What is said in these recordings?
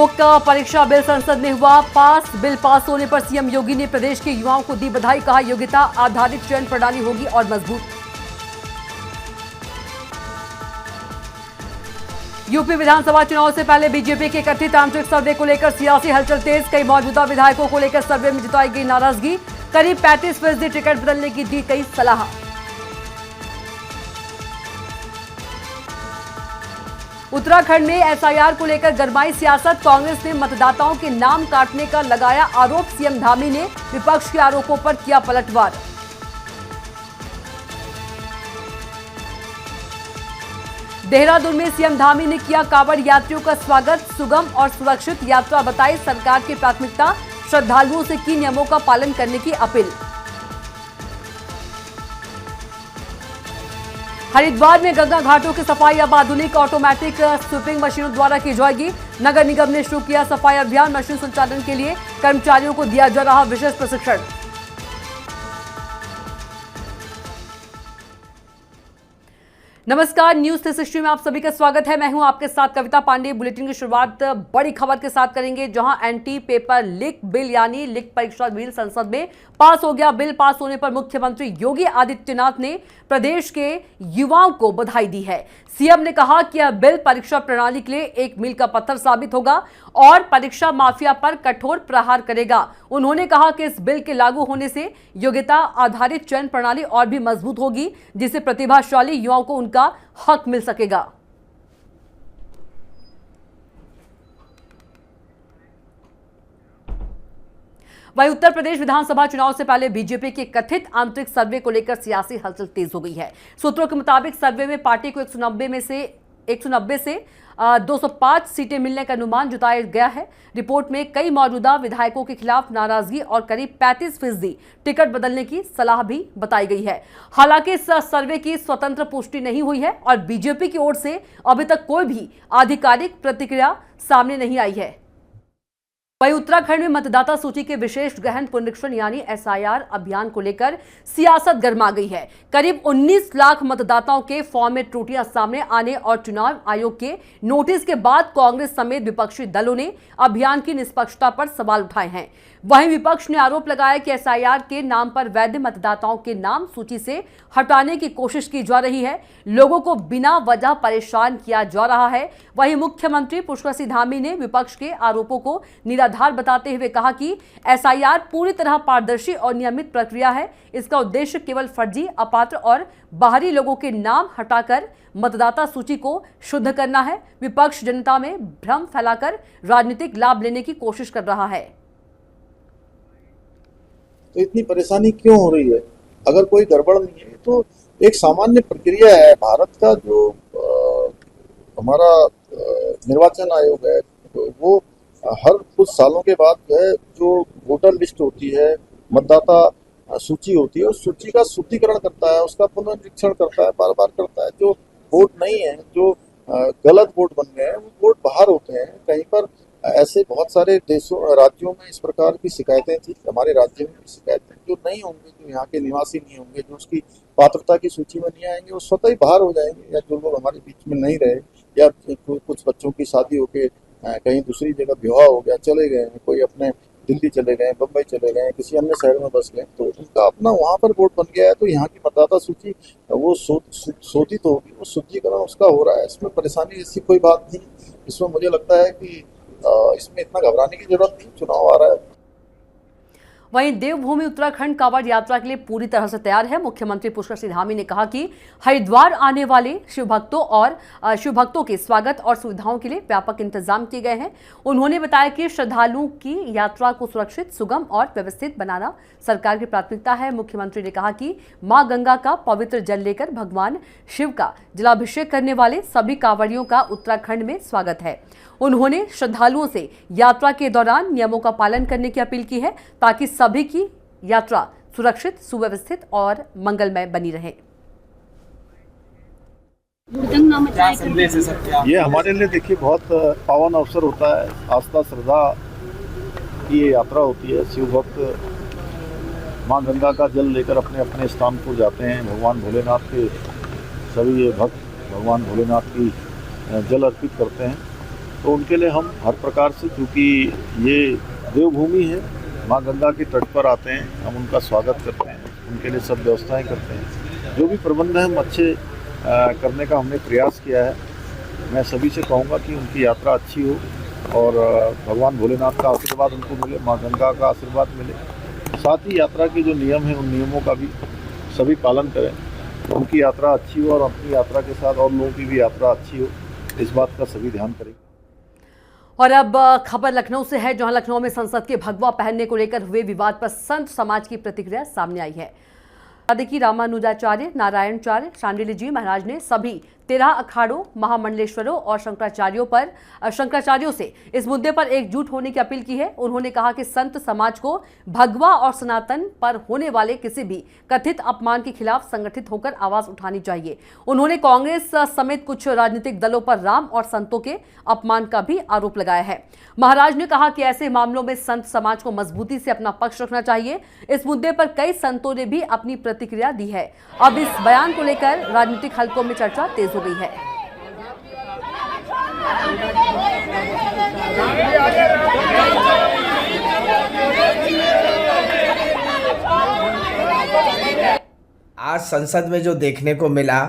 लोक परीक्षा बिल संसद में हुआ पास। बिल पास होने पर सीएम योगी ने प्रदेश के युवाओं को दी बधाई। कहा, योग्यता आधारित चयन प्रणाली होगी और मजबूत। यूपी विधानसभा चुनाव से पहले बीजेपी के कथित आंतरिक सर्वे को लेकर सियासी हलचल तेज। कई मौजूदा विधायकों को लेकर सर्वे में जताई गई नाराजगी। करीब 35% टिकट बदलने की दी गई सलाह। उत्तराखंड में एसआईआर को लेकर गरमाई सियासत। कांग्रेस ने मतदाताओं के नाम काटने का लगाया आरोप। सीएम धामी ने विपक्ष के आरोपों पर किया पलटवार। देहरादून में सीएम धामी ने किया कांवड़ यात्रियों का स्वागत। सुगम और सुरक्षित यात्रा बताई सरकार की प्राथमिकता। श्रद्धालुओं से की नियमों का पालन करने की अपील। हरिद्वार में गंगा घाटों की सफाई अब आधुनिक ऑटोमेटिक स्वीपिंग मशीनों द्वारा की जाएगी। नगर निगम ने शुरू किया सफाई अभियान। मशीन संचालन के लिए कर्मचारियों को दिया जा रहा विशेष प्रशिक्षण। नमस्कार, न्यूज 360 में आप सभी का स्वागत है। मैं हूं आपके साथ कविता पांडे। बुलेटिन की शुरुआत बड़ी खबर के साथ करेंगे, जहां एंटी पेपर लीक बिल यानी लीक परीक्षा बिल संसद में पास हो गया। बिल पास होने पर मुख्यमंत्री योगी आदित्यनाथ ने प्रदेश के युवाओं को बधाई दी है। सीएम ने कहा कि यह बिल परीक्षा प्रणाली के लिए एक मील का पत्थर साबित होगा और परीक्षा माफिया पर कठोर प्रहार करेगा। उन्होंने कहा कि इस बिल के लागू होने से योग्यता आधारित चयन प्रणाली और भी मजबूत होगी, जिससे प्रतिभाशाली युवाओं को उनका हक मिल सकेगा। वहीं उत्तर प्रदेश विधानसभा चुनाव से पहले बीजेपी के कथित आंतरिक सर्वे को लेकर सियासी हलचल तेज हो गई है। सूत्रों के मुताबिक सर्वे में पार्टी को 190 से 205 सीटें मिलने का अनुमान जताया गया है। रिपोर्ट में कई मौजूदा विधायकों के खिलाफ नाराजगी और करीब 35% टिकट बदलने की सलाह भी बताई गई है। हालांकि इस सर्वे की स्वतंत्र पुष्टि नहीं हुई है और बीजेपी की ओर से अभी तक कोई भी आधिकारिक प्रतिक्रिया सामने नहीं आई है। वहीं उत्तराखंड में मतदाता सूची के विशेष गहन पुनरीक्षण यानी एसआईआर अभियान को लेकर सियासत गर्मा गई है। करीब 19 लाख मतदाताओं के फॉर्म में त्रुटियां सामने आने और चुनाव आयोग के नोटिस के बाद कांग्रेस समेत विपक्षी दलों ने अभियान की निष्पक्षता पर सवाल उठाए हैं। वहीं विपक्ष ने आरोप लगाया कि एसआईआर के नाम पर वैध मतदाताओं के नाम सूची से हटाने की कोशिश की जा रही है। लोगों को बिना वजह परेशान किया जा रहा है। वहीं मुख्यमंत्री पुष्कर सिंह धामी ने विपक्ष के आरोपों को निराधार बताते हुए कहा कि एसआईआर पूरी तरह पारदर्शी और नियमित प्रक्रिया है। इसका उद्देश्य केवल फर्जी, अपात्र और बाहरी लोगों के नाम हटाकर मतदाता सूची को शुद्ध करना है। विपक्ष जनता में भ्रम फैलाकर राजनीतिक लाभ लेने की कोशिश कर रहा है। तो इतनी परेशानी क्यों हो रही है? अगर कोई गड़बड़ नहीं है तो एक सामान्य प्रक्रिया है। भारत का जो हमारा निर्वाचन आयोग है वो हर कुछ सालों के बाद जो है जो वोटर लिस्ट होती है, मतदाता सूची होती है, उस सूची का शुद्धिकरण करता है, उसका पुनरीक्षण करता है, बार बार करता है। जो वोट नहीं है, जो गलत वोट बन गए हैं, वो वोट बाहर होते हैं। कहीं पर ऐसे बहुत सारे राज्यों में इस प्रकार की शिकायतें थी। हमारे राज्य में भी शिकायतें जो नहीं होंगे, जो यहाँ के निवासी नहीं होंगे, जो उसकी पात्रता की सूची में नहीं आएंगे, वो स्वतः ही बाहर हो जाएंगे। या जो लोग हमारे बीच में नहीं रहे, या कुछ बच्चों की शादी होके कहीं दूसरी जगह विवाह हो गया, चले गए, कोई अपने दिल्ली चले गए, बम्बई चले गए, किसी अन्य शहर में बस गए, तो उनका अपना वहाँ पर वोट बन गया है। तो यहाँ की मतदाता सूची वो शोधित होगी, वो शुद्धिकरण उसका हो रहा है। इसमें परेशानी ऐसी कोई बात नहीं। इसमें मुझे लगता है कि इसमें इतना घबराने की जरूरत नहीं। चुनाव आ रहा है। वहीं देवभूमि उत्तराखंड कांवड़ यात्रा के लिए पूरी तरह से तैयार है। मुख्यमंत्री पुष्कर सिंह धामी ने कहा कि हरिद्वार आने वाले शिव भक्तों के स्वागत और सुविधाओं के लिए व्यापक इंतजाम किए गए हैं। उन्होंने बताया कि श्रद्धालुओं की यात्रा को सुरक्षित, सुगम और व्यवस्थित बनाना सरकार की प्राथमिकता है। मुख्यमंत्री ने कहा कि मां गंगा का पवित्र जल लेकर भगवान शिव का जलाभिषेक करने वाले सभी कांवड़ियों का उत्तराखंड में स्वागत है। उन्होंने श्रद्धालुओं से यात्रा के दौरान नियमों का पालन करने की अपील की है, ताकि सभी की यात्रा सुरक्षित, सुव्यवस्थित और मंगलमय बनी रहे। ये हमारे लिए देखिए बहुत पावन अवसर होता है। आस्था श्रद्धा की ये यात्रा होती है। शिव भक्त माँ गंगा का जल लेकर अपने अपने स्थान को जाते हैं। भगवान भोलेनाथ के सभी ये भक्त भगवान भोलेनाथ की जल अर्पित करते हैं। तो उनके लिए हम हर प्रकार से, क्योंकि ये देवभूमि है, माँ गंगा के तट पर आते हैं, हम उनका स्वागत करते हैं, उनके लिए सब व्यवस्थाएं करते हैं। जो भी प्रबंध है हम अच्छे करने का हमने प्रयास किया है। मैं सभी से कहूँगा कि उनकी यात्रा अच्छी हो और भगवान भोलेनाथ का आशीर्वाद उनको मिले, माँ गंगा का आशीर्वाद मिले। साथ ही यात्रा के जो नियम हैं उन नियमों का भी सभी पालन करें, उनकी यात्रा अच्छी हो और अपनी यात्रा के साथ और लोगों की भी यात्रा अच्छी हो, इस बात का सभी ध्यान करें। और अब खबर लखनऊ से है, जहां लखनऊ में संसद के भगवा पहनने को लेकर हुए विवाद पर संत समाज की प्रतिक्रिया सामने आई है। देखिए, रामानुजाचार्य, नारायणचार्य, शांडिल्य जी महाराज ने सभी 13 अखाड़ों, महामंडलेश्वरों और शंकराचार्यों से इस मुद्दे पर एकजुट होने की अपील की है। उन्होंने कहा कि संत समाज को भगवा और सनातन पर होने वाले किसी भी कथित अपमान के खिलाफ संगठित होकर आवाज उठानी चाहिए। उन्होंने कांग्रेस समेत कुछ राजनीतिक दलों पर राम और संतों के अपमान का भी आरोप लगाया है। महाराज ने कहा कि ऐसे मामलों में संत समाज को मजबूती से अपना पक्ष रखना चाहिए। इस मुद्दे पर कई संतों ने भी अपनी प्रतिक्रिया दी है। अब इस बयान को लेकर राजनीतिक हलकों में चर्चा तेज हो गई है। आज संसद में जो देखने को मिला,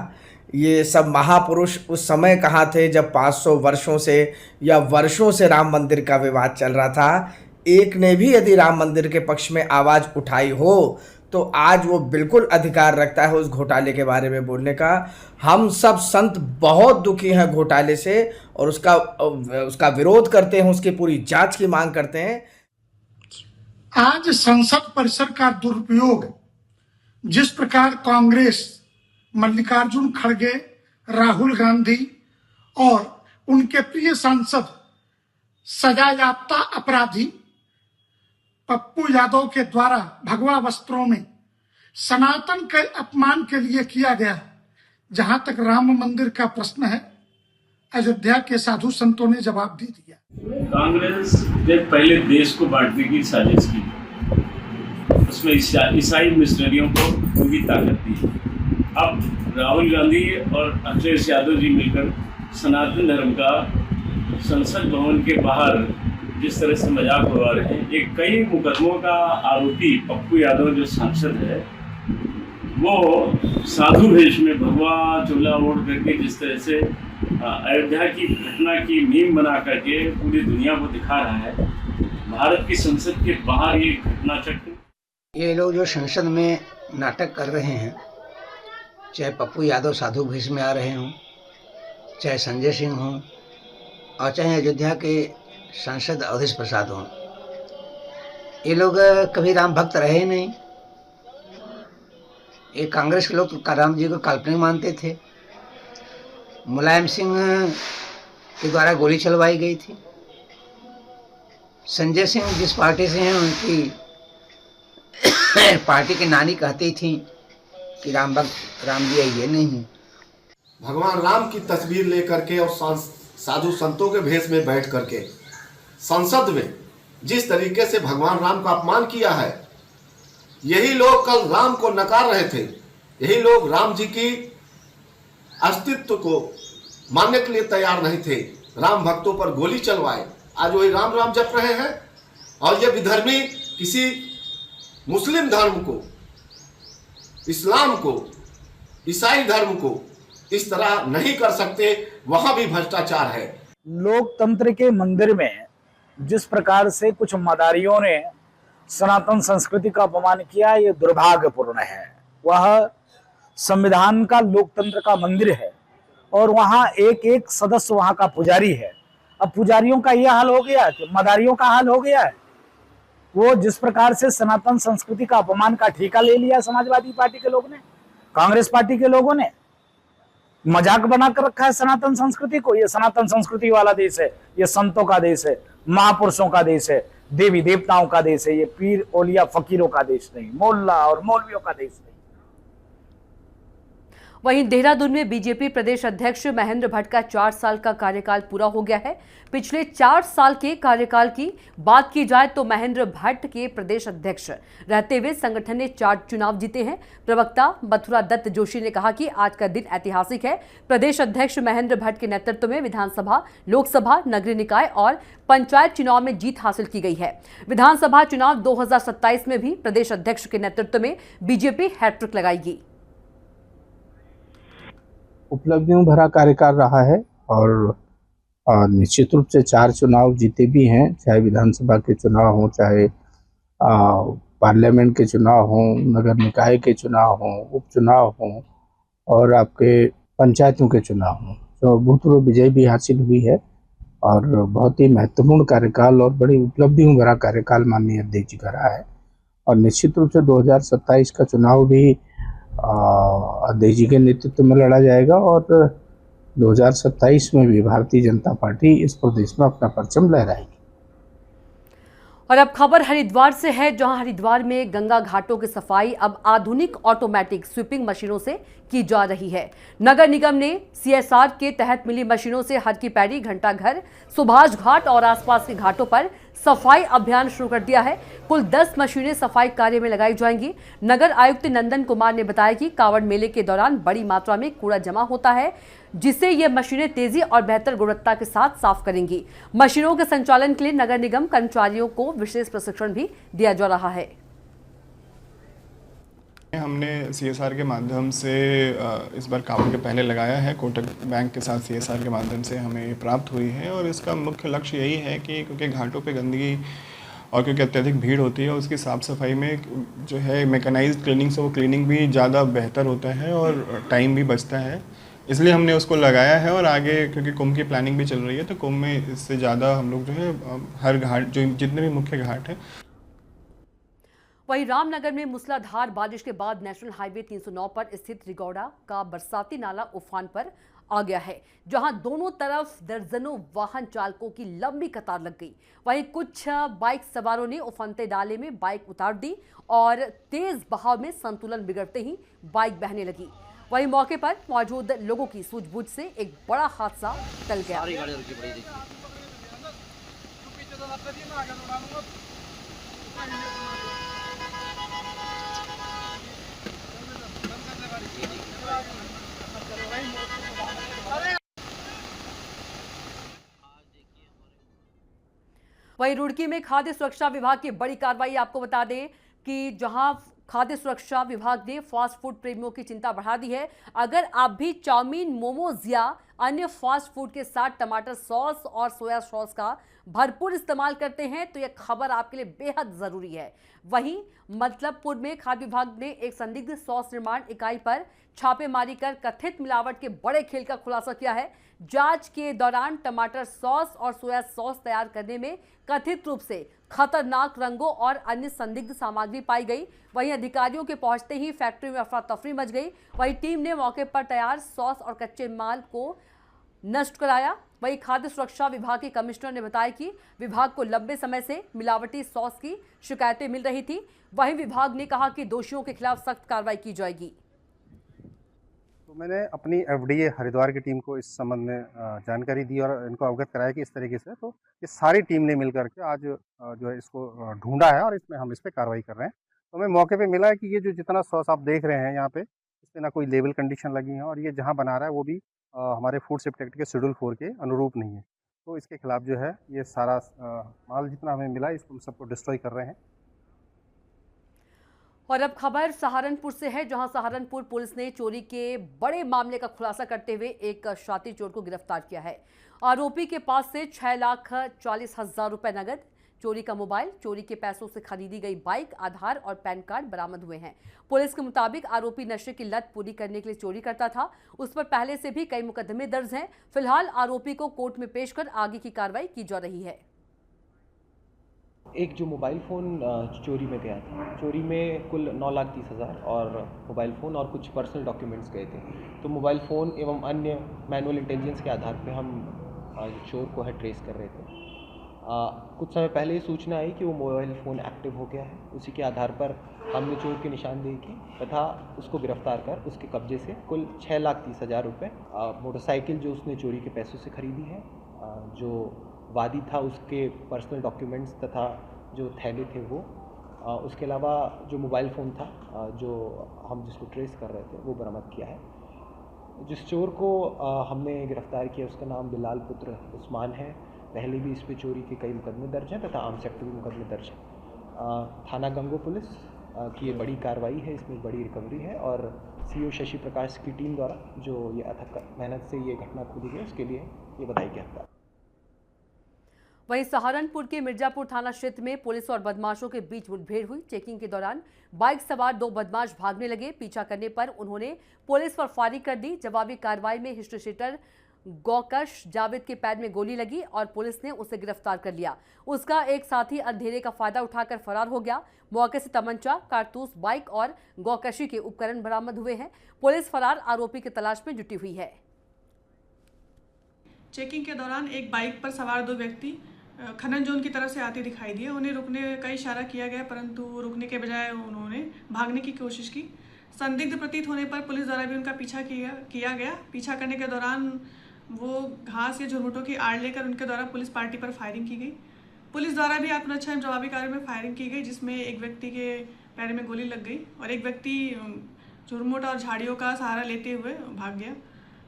ये सब महापुरुष उस समय कहाँ थे जब 500 वर्षों से या वर्षों से राम मंदिर का विवाद चल रहा था। एक ने भी यदि राम मंदिर के पक्ष में आवाज़ उठाई हो तो आज वो बिल्कुल अधिकार रखता है उस घोटाले के बारे में बोलने का। हम सब संत बहुत दुखी हैं घोटाले से और उसका विरोध करते हैं, उसकी पूरी जांच की मांग करते हैं। आज संसद परिसर का दुरुपयोग जिस प्रकार कांग्रेस, मल्लिकार्जुन खड़गे, राहुल गांधी और उनके प्रिय सांसद सजायाफ्ता अपराधी पप्पू यादव के द्वारा भगवा वस्त्रों में सनातन के अपमान के लिए किया गया। जहां तक राम मंदिर का प्रश्न है, अयोध्या के साधु संतों ने जवाब दे दिया। कांग्रेस ने पहले देश को बांटने की साजिश की, उसमें ईसाई मिशनरियों को पूरी ताकत दी। अब राहुल गांधी और अखिलेश यादव जी मिलकर सनातन धर्म का संसद भवन के बाहर जिस तरह से मजाक उड़ा रहे हैं। एक कई मुकदमों का आरोपी पप्पू यादव जो सांसद है, वो साधु वेश में भगवा चोला ओढ़ करके जिस तरह से अयोध्या की घटना की मीम बना करके पूरी दुनिया को दिखा रहा है। भारत की संसद के बाहर ये घटना चक्र, ये लोग जो संसद में नाटक कर रहे हैं, चाहे पप्पू यादव साधु वेश में आ रहे हों, चाहे संजय सिंह हों और चाहे अयोध्या के सांसद अवधेश प्रसाद हों, ये लोग कभी राम भक्त रहे ही नहीं। ये कांग्रेस के लोग राम जी को काल्पनिक मानते थे। मुलायम सिंह के द्वारा गोली चलवाई गई थी। संजय सिंह जिस पार्टी से हैं, उनकी पार्टी की नानी कहती थी कि राम भक्त राम जी ये नहीं। भगवान राम की तस्वीर लेकर के और साधु संतों के भेष में बैठ करके संसद में जिस तरीके से भगवान राम का अपमान किया है, यही लोग कल राम को नकार रहे थे। यही लोग राम जी की अस्तित्व को मानने के लिए तैयार नहीं थे। राम भक्तों पर गोली चलवाए, आज वही राम राम जप रहे हैं। और ये विधर्मी किसी मुस्लिम धर्म को, इस्लाम को, ईसाई धर्म को इस तरह नहीं कर सकते। वहां भी भ्रष्टाचार है। लोकतंत्र के मंदिर में जिस प्रकार से कुछ मदारियों ने सनातन संस्कृति का अपमान किया, ये दुर्भाग्यपूर्ण है। वह संविधान का, लोकतंत्र का मंदिर है और वहाँ एक एक सदस्य वहाँ का पुजारी है। अब पुजारियों का यह हाल हो गया कि मदारियों का हाल हो गया है। वो जिस प्रकार से सनातन संस्कृति का अपमान का ठेका ले लिया समाजवादी पार्टी के लोगों ने, कांग्रेस पार्टी के लोगों ने मजाक बनाकर रखा है सनातन संस्कृति को। ये सनातन संस्कृति वाला देश है, ये संतों का देश है, महापुरुषों का देश है, देवी देवताओं का देश है। ये पीर ओलिया फकीरों का देश नहीं, मोल्ला और मौलवियों का देश नहीं। वहीं देहरादून में बीजेपी प्रदेश अध्यक्ष महेंद्र भट्ट का 4 साल का कार्यकाल पूरा हो गया है। पिछले 4 साल के कार्यकाल की बात की जाए तो महेंद्र भट्ट के प्रदेश अध्यक्ष रहते हुए संगठन ने 4 चुनाव जीते हैं। प्रवक्ता मथुरा दत्त जोशी ने कहा कि आज का दिन ऐतिहासिक है। प्रदेश अध्यक्ष महेंद्र भट्ट के नेतृत्व में विधानसभा, लोकसभा, नगरीय निकाय और पंचायत चुनाव में जीत हासिल की गई है। विधानसभा चुनाव 2027 में भी प्रदेश अध्यक्ष के नेतृत्व में बीजेपी हैट्रिक लगाएगी। उपलब्धियों भरा कार्यकाल रहा है और निश्चित रूप से 4 चुनाव जीते भी हैं, चाहे विधानसभा के चुनाव हों, चाहे पार्लियामेंट के चुनाव हों, नगर निकाय के चुनाव हों, उपचुनाव हों और आपके पंचायतों के चुनाव हों। तो भूतपूर्व विजय भी हासिल हुई है और बहुत ही महत्वपूर्ण कार्यकाल और बड़ी उपलब्धियों भरा कार्यकाल माननीय अध्यक्ष जी का रहा है। और निश्चित रूप से 2027 का चुनाव भी अध्यक्ष जी के नेतृत्व में लड़ा जाएगा और 2027 में भी भारतीय जनता पार्टी इस प्रदेश में अपना परचम लहराएगी। और अब खबर हरिद्वार से है, जहां हरिद्वार में गंगा घाटों की सफाई अब आधुनिक ऑटोमेटिक स्वीपिंग मशीनों से की जा रही है। नगर निगम ने CSR के तहत मिली मशीनों से हर की पैड़ी, घंटाघर, सुभाष घाट और आसपास के घाटों पर सफाई अभियान शुरू कर दिया है। कुल 10 मशीनें सफाई कार्य में लगाई जाएंगी। नगर आयुक्त नंदन कुमार ने बताया कि कांवड़ मेले के दौरान बड़ी मात्रा में कूड़ा जमा होता है, जिसे ये मशीनें तेजी और बेहतर गुणवत्ता के साथ साफ करेंगी। मशीनों के संचालन के लिए नगर निगम कर्मचारियों को विशेष प्रशिक्षण भी दिया जा रहा है। हमने CSR के माध्यम से इस बार कांवड़ के पहले लगाया है। कोटक बैंक के साथ CSR के माध्यम से हमें ये प्राप्त हुई है और इसका मुख्य लक्ष्य यही है कि क्योंकि घाटों पे गंदगी और क्योंकि अत्यधिक भीड़ होती है, उसकी साफ़ सफाई में जो है मैकेनाइज्ड क्लीनिंग से वो क्लीनिंग भी ज़्यादा बेहतर होता है और टाइम भी बचता है। इसलिए हमने उसको लगाया है और आगे क्योंकि कुंभ की प्लानिंग भी चल रही है तो कुंभ में इससे ज़्यादा हम लोग जो है हर घाट जो जितने भी मुख्य घाट हैं। वहीं रामनगर में मूसलाधार बारिश के बाद नेशनल हाईवे 309 पर स्थित रिगौड़ा का बरसाती नाला उफान पर आ गया है, जहां दोनों तरफ दर्जनों वाहन चालकों की लंबी कतार लग गई। वहीं कुछ बाइक सवारों ने उफनते नाले में बाइक उतार दी और तेज बहाव में संतुलन बिगड़ते ही बाइक बहने लगी। वहीं मौके पर मौजूद लोगों की सूझबूझ से एक बड़ा हादसा टल गया। वहीं रुड़की में खाद्य सुरक्षा विभाग की बड़ी कार्रवाई। आपको बता दें कि जहां खाद्य सुरक्षा विभाग ने फास्ट फूड प्रेमियों की चिंता बढ़ा दी है। अगर आप भी चाउमीन, मोमोज या अन्य फास्ट फूड के साथ टमाटर सॉस और सोया सॉस का भरपूर इस्तेमाल करते हैं तो यह खबर आपके लिए बेहद जरूरी है। वहीं मतलबपुर में खाद्य विभाग ने एक संदिग्ध सॉस निर्माण इकाई पर छापेमारी कर कथित मिलावट के बड़े खेल का खुलासा किया है। जांच के दौरान टमाटर सॉस और सोया सॉस तैयार करने में कथित रूप से खतरनाक रंगों और अन्य संदिग्ध सामग्री पाई गई। वहीं अधिकारियों के पहुंचते ही फैक्ट्री में अफरा तफरी मच गई। वहीं टीम ने मौके पर तैयार सॉस और कच्चे माल को नष्ट कराया। वहीं खाद्य सुरक्षा विभाग के कमिश्नर ने बताया कि विभाग को लंबे समय से मिलावटी सॉस की शिकायतें मिल रही थी। वहीं विभाग ने कहा कि दोषियों के खिलाफ सख्त कार्रवाई की जाएगी। तो मैंने अपनी FDA हरिद्वार की टीम को इस संबंध में जानकारी दी और इनको अवगत कराया कि इस तरीके से तो ये सारी टीम ने मिलकर के आज जो है इसको ढूंढा है और इसमें हम इस पर कार्रवाई कर रहे हैं। तो हमें मौके पे मिला है कि ये जो जितना सॉस आप देख रहे हैं यहाँ पे, इस पर ना कोई लेबल कंडीशन लगी है और ये जहाँ बना रहा है वो भी हमारे फूड सेफ्टी एक्ट के शेड्यूल 4 के अनुरूप नहीं है। तो इसके खिलाफ जो है ये सारा माल जितना हमें मिला इसको हम सबको डिस्ट्रॉय कर रहे हैं। और अब खबर सहारनपुर से है, जहां सहारनपुर पुलिस ने चोरी के बड़े मामले का खुलासा करते हुए एक शातिर चोर को गिरफ्तार किया है। आरोपी के पास से 6,40,000 रुपए नगद, चोरी का मोबाइल, चोरी के पैसों से खरीदी गई बाइक, आधार और पैन कार्ड बरामद हुए हैं। पुलिस के मुताबिक आरोपी नशे की लत पूरी करने के लिए चोरी करता था। उस पर पहले से भी कई मुकदमे दर्ज हैं। फिलहाल आरोपी को कोर्ट में पेश कर आगे की कार्रवाई की जा रही है। एक जो मोबाइल फ़ोन चोरी में गया था, चोरी में कुल 9,30,000 और मोबाइल फ़ोन और कुछ पर्सनल डॉक्यूमेंट्स गए थे। तो मोबाइल फ़ोन एवं अन्य मैनुअल इंटेलिजेंस के आधार पे हम चोर को है ट्रेस कर रहे थे। कुछ समय पहले ही सूचना आई कि वो मोबाइल फ़ोन एक्टिव हो गया है। उसी के आधार पर हमने चोर की निशानदेही की तथा उसको गिरफ्तार कर उसके कब्जे से कुल 6,30,000 रुपये, मोटरसाइकिल जो उसने चोरी के पैसों से खरीदी है, जो वादी था उसके पर्सनल डॉक्यूमेंट्स तथा जो थैले थे वो, उसके अलावा जो मोबाइल फ़ोन था जो हम जिसको ट्रेस कर रहे थे वो बरामद किया है। जिस चोर को हमने गिरफ्तार किया उसका नाम बिलाल पुत्र उस्मान है। पहले भी इस पे चोरी के कई मुकदमे दर्ज हैं तथा आर्म्स एक्ट भी मुकदमे दर्ज हैं। थाना गंगो पुलिस की ये बड़ी कार्रवाई है, इसमें बड़ी रिकवरी है और सीओ शशि प्रकाश की टीम द्वारा जो ये अथक मेहनत से ये घटना खोदी गई उसके लिए ये बधाई के हकदार। वहीं सहारनपुर के मिर्जापुर थाना क्षेत्र में पुलिस और बदमाशों के बीच मुठभेड़ हुई। चेकिंग के दौरान बाइक सवार 2 बदमाश भागने लगे। पीछा करने पर उन्होंने पुलिस पर फायरिंग कर दी। जवाबी कार्रवाई में हिस्ट्री शीटर गौकश जावेद के पैर में गोली लगी और पुलिस ने उसे गिरफ्तार कर लिया। उसका एक साथी अंधेरे का फायदा उठाकर फरार हो गया। मौके से तमंचा, कारतूस, बाइक और गौकशी के उपकरण बरामद हुए हैं। पुलिस फरार आरोपी की तलाश में जुटी हुई है। चेकिंग के दौरान एक बाइक पर सवार 2 व्यक्ति खनन जोन की तरफ से आते दिखाई दिए। उन्हें रुकने का इशारा किया गया परंतु रुकने के बजाय उन्होंने भागने की कोशिश की। संदिग्ध प्रतीत होने पर पुलिस द्वारा भी उनका पीछा किया गया। पीछा करने के दौरान वो घास या झुरमुटों की आड़ लेकर उनके द्वारा पुलिस पार्टी पर फायरिंग की गई। पुलिस द्वारा भी आत्मरक्षा एवं जवाबी कार्य में फायरिंग की गई, जिसमें एक व्यक्ति के पैर में गोली लग गई और एक व्यक्ति झुरमुट और झाड़ियों का सहारा लेते हुए भाग गया।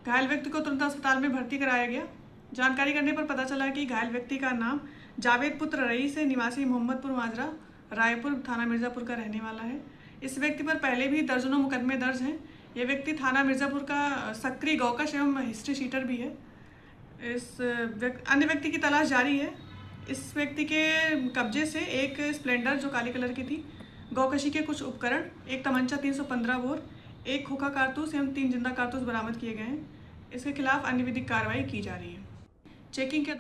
घायल व्यक्ति को तुरंत अस्पताल में भर्ती कराया गया। जानकारी करने पर पता चला कि घायल व्यक्ति का नाम जावेद पुत्र रईस है, निवासी मोहम्मदपुर माजरा, रायपुर, थाना मिर्ज़ापुर का रहने वाला है। इस व्यक्ति पर पहले भी दर्जनों मुकदमे दर्ज हैं। ये व्यक्ति थाना मिर्ज़ापुर का सक्रिय गौकश एवं हिस्ट्री शीटर भी है। इस अन्य व्यक्ति की तलाश जारी है। इस व्यक्ति के कब्जे से एक स्प्लेंडर जो काले कलर की थी, गौकशी के कुछ उपकरण, एक तमंचा 315 बोर, एक खोखा कारतूस एवं 3 जिंदा कारतूस बरामद किए गए हैं। इसके खिलाफ अन्य विधिक कार्रवाई की जा रही है। चेकिंग के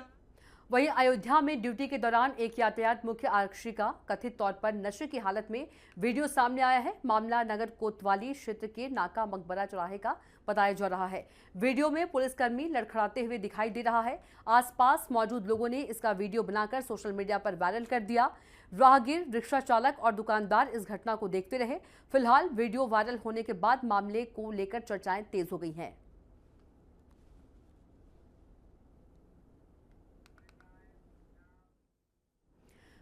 वहीं अयोध्या में ड्यूटी के दौरान एक यातायात मुख्य आरक्षी का कथित तौर पर नशे की हालत में वीडियो सामने आया है। मामला नगर कोतवाली क्षेत्र के नाका मकबरा चौराहे का बताया जा रहा है। वीडियो में पुलिसकर्मी लड़खड़ाते हुए दिखाई दे रहा है। आसपास मौजूद लोगों ने इसका वीडियो बनाकर सोशल मीडिया पर वायरल कर दिया। राहगीर, रिक्शा चालक और दुकानदार इस घटना को देखते रहे। फिलहाल वीडियो वायरल होने के बाद मामले को लेकर चर्चाएं तेज हो गई हैं।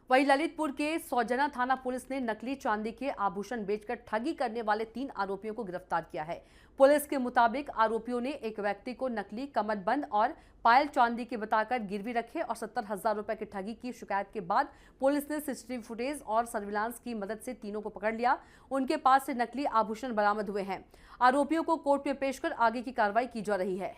वहीं ललितपुर के सौजना थाना पुलिस ने नकली चांदी के आभूषण बेचकर ठगी करने वाले 3 आरोपियों को गिरफ्तार किया है। पुलिस के मुताबिक आरोपियों ने एक व्यक्ति को नकली कमरबंद और पायल चांदी के बताकर गिरवी रखे और 70,000 रुपए की ठगी की शिकायत के बाद पुलिस ने सीसीटीवी फुटेज और सर्विलांस की मदद से तीनों को पकड़ लिया। उनके पास से नकली आभूषण बरामद हुए हैं। आरोपियों को कोर्ट में पेश कर आगे की कार्रवाई की जा रही है।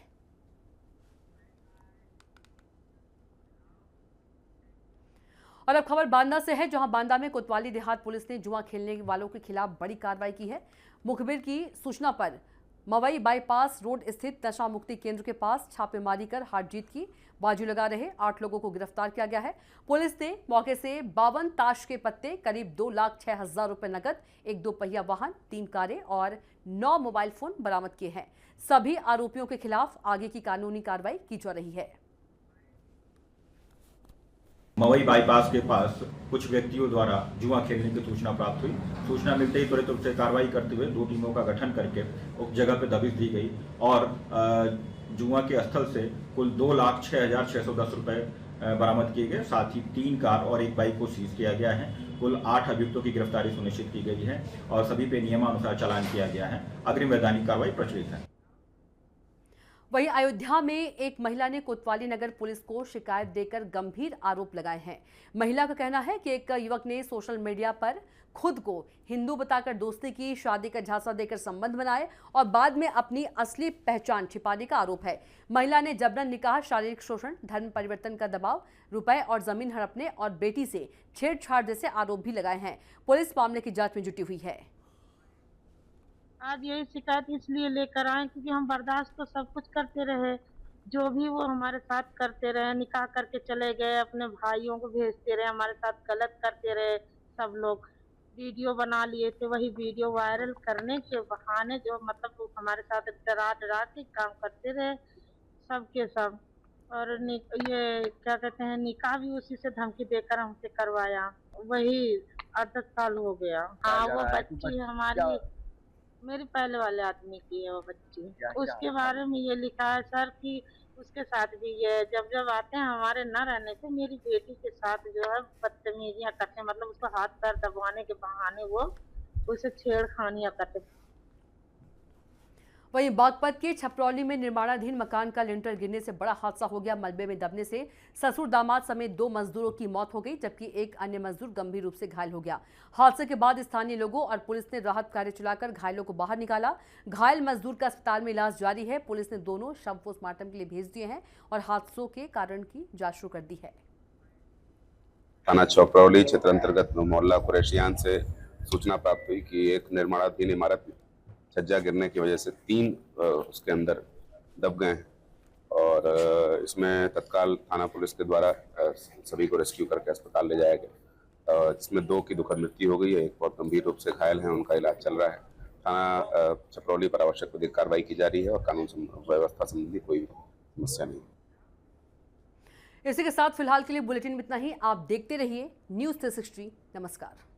और अब खबर बांदा से है, जहां बांदा में कोतवाली देहात पुलिस ने जुआ खेलने वालों के खिलाफ बड़ी कार्रवाई की है। मुखबिर की सूचना पर मवई बाईपास रोड स्थित नशा मुक्ति केंद्र के पास छापेमारी कर हार जीत की बाजी लगा रहे 8 लोगों को गिरफ्तार किया गया है। पुलिस ने मौके से 52 ताश के पत्ते, करीब 2,06,000 रुपए नकद, एक 2 पहिया वाहन, 3 कारें और 9 मोबाइल फोन बरामद किए हैं। सभी आरोपियों के खिलाफ आगे की कानूनी कार्रवाई की जा रही है। मवई बाईपास के पास कुछ व्यक्तियों द्वारा जुआ खेलने की सूचना प्राप्त हुई। सूचना मिलते ही त्वरित रूप से कार्रवाई करते हुए 2 टीमों का गठन करके उस जगह पर दबिश दी गई और जुआ के स्थल से कुल 2,06,610 रुपए बरामद किए गए। साथ ही 3 कार और 1 बाइक को सीज किया गया है। कुल 8 अभियुक्तों की गिरफ्तारी सुनिश्चित की गई है और सभी पे नियमानुसार चालान किया गया है। अग्रिम वैधानिक कार्रवाई प्रचलित है। वहीं अयोध्या में एक महिला ने कोतवाली नगर पुलिस को शिकायत देकर गंभीर आरोप लगाए हैं। महिला का कहना है कि एक युवक ने सोशल मीडिया पर खुद को हिंदू बताकर दोस्ती की, शादी का झांसा देकर संबंध बनाए और बाद में अपनी असली पहचान छिपाने का आरोप है। महिला ने जबरन निकाह, शारीरिक शोषण, धर्म परिवर्तन का दबाव, रुपए और जमीन हड़पने और बेटी से छेड़छाड़ जैसे आरोप भी लगाए हैं। पुलिस मामले की जांच में जुटी हुई है। आज यही शिकायत इसलिए लेकर आए क्योंकि हम बर्दाश्त तो सब कुछ करते रहे, जो भी वो हमारे साथ करते रहे, निकाह करके चले गए, अपने भाइयों को भेजते रहे, हमारे साथ गलत करते रहे। सब लोग वीडियो बना लिए थे, वही वीडियो वायरल करने के बहाने जो मतलब हमारे साथ डरा डरा के काम करते रहे सब के सब। और ये क्या कहते हैं, निकाह भी उसी से धमकी देकर हमसे करवाया। वही 8-10 साल हो गया। हाँ, वो बच्ची हमारी, मेरे पहले वाले आदमी की है वो बच्ची। उसके बारे में ये लिखा है सर कि उसके साथ भी ये जब जब आते हैं हमारे न रहने से मेरी बेटी के साथ जो है बदतमीजियां करते हैं, मतलब उसको हाथ पैर दबाने के बहाने वो उसे छेड़खानियां करते। वहीं बागपत के छपरौली में निर्माणाधीन मकान का लिंटर गिरने से बड़ा हादसा हो गया। मलबे में दबने से ससुर दामाद समेत 2 मजदूरों की मौत हो गई, जबकि एक अन्य मजदूर गंभीर रूप से घायल हो गया। हादसे के बाद स्थानीय लोगों और पुलिस ने राहत कार्य चलाकर घायलों को बाहर निकाला। घायल मजदूर का अस्पताल में इलाज जारी है। पुलिस ने दोनों शव पोस्टमार्टम के लिए भेज दिए हैं और हादसों के कारण की जांच शुरू कर दी है। थाना छपरौली क्षेत्र अंतर्गत मोहल्ला कुरैशियान से सूचना प्राप्त हुई कि एक निर्माणाधीन इमारत में छज्जा गिरने की वजह से 3 उसके अंदर दब गए हैं और इसमें तत्काल थाना पुलिस के द्वारा सभी को रेस्क्यू करके अस्पताल ले जाया गया। इसमें 2 की दुखद मृत्यु हो गई है, एक बहुत गंभीर रूप से घायल है, उनका इलाज चल रहा है। थाना छपरौली पर आवश्यक विधिक कार्रवाई की जा रही है और कानून व्यवस्था संबंधी कोई समस्या नहीं। इसी के साथ फिलहाल के लिए बुलेटिन में इतना ही। आप देखते रहिए न्यूज़ 360। नमस्कार।